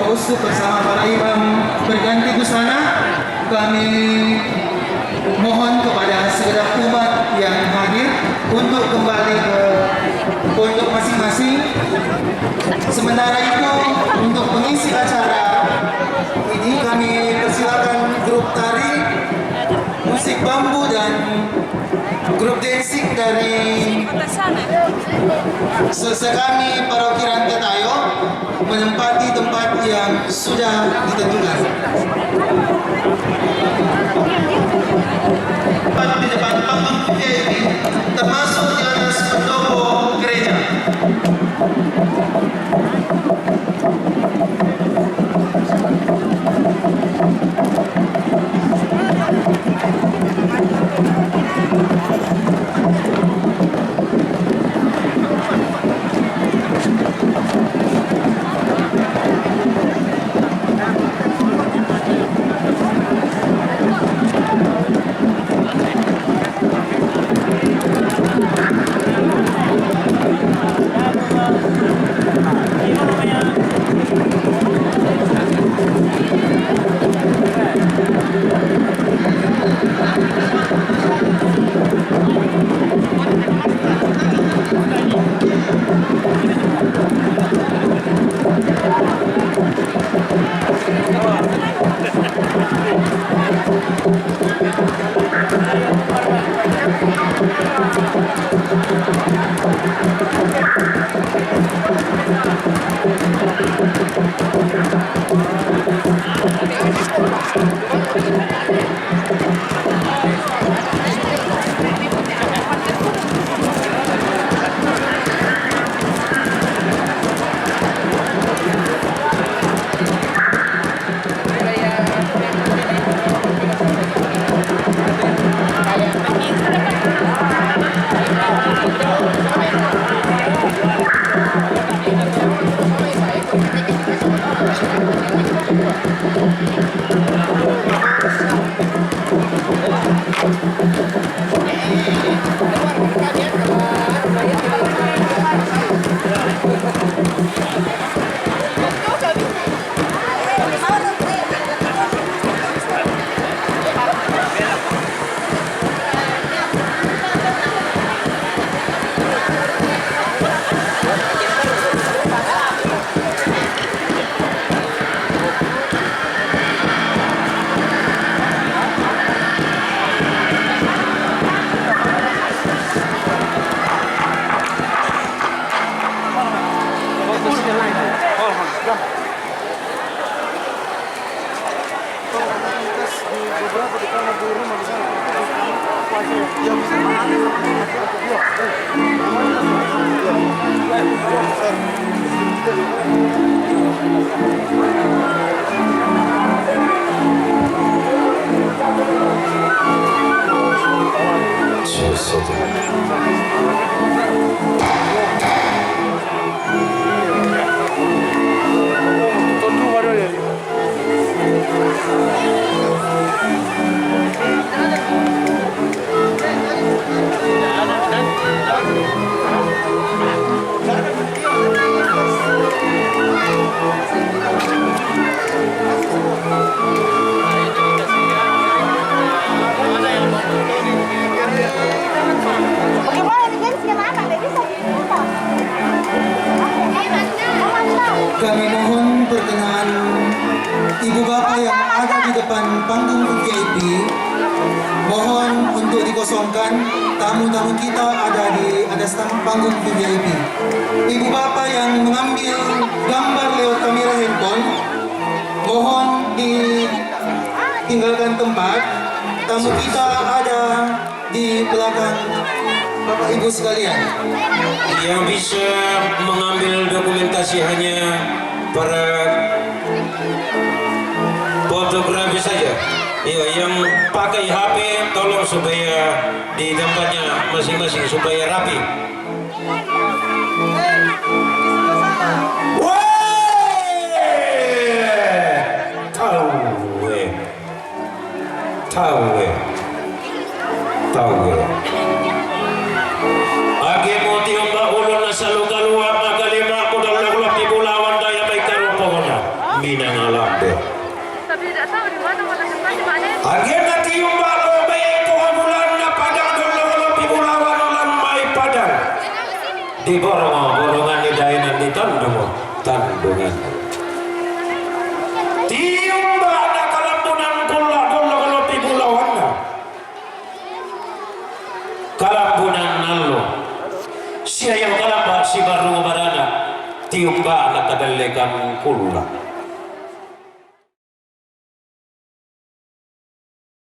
Bapak Uskup bersama para imam berganti busana, kami mohon kepada segenap umat yang hadir untuk kembali ke pondok masing-masing. Sementara itu, untuk mengisi acara ini kami persilakan grup tari, musik bambu dan grup dancing dari kami Paroki Rantetayo menempati tempat yang sudah ditentukan. Di depan panggung VIP, termasuk di atas pendopo gereja. Kami mohon perkenan ibu bapak yang ada di depan panggung VIP, mohon untuk dikosongkan. Tamu-tamu kita ada di atas panggung VIP. Ibu bapak yang mengambil gambar lewat kamera handphone, mohon ditinggalkan tempat. Tamu kita ada di belakang Bapak Ibu sekalian. Yang bisa mengambil dokumentasi hanya para fotografi saja. Iya, yang pakai HP tolong supaya di tempatnya masing-masing supaya rapi. Tahu. Age moti omba ulun na salukaluwa magalima ko daw lagulat di bulawan daya baik taruh pohona. Min nggak tahu di mana mau tempat di mana. Agenda tiumba lo may bulan na padang dolo pibulawan ulan may padang. Di borongan ni dainan di tandungan. Tiumba na kalambunan kula dolo pibulawan na. Kalambunan nalo. Siya yung kalamba si baru barana. Tiumba na kadalikan kula.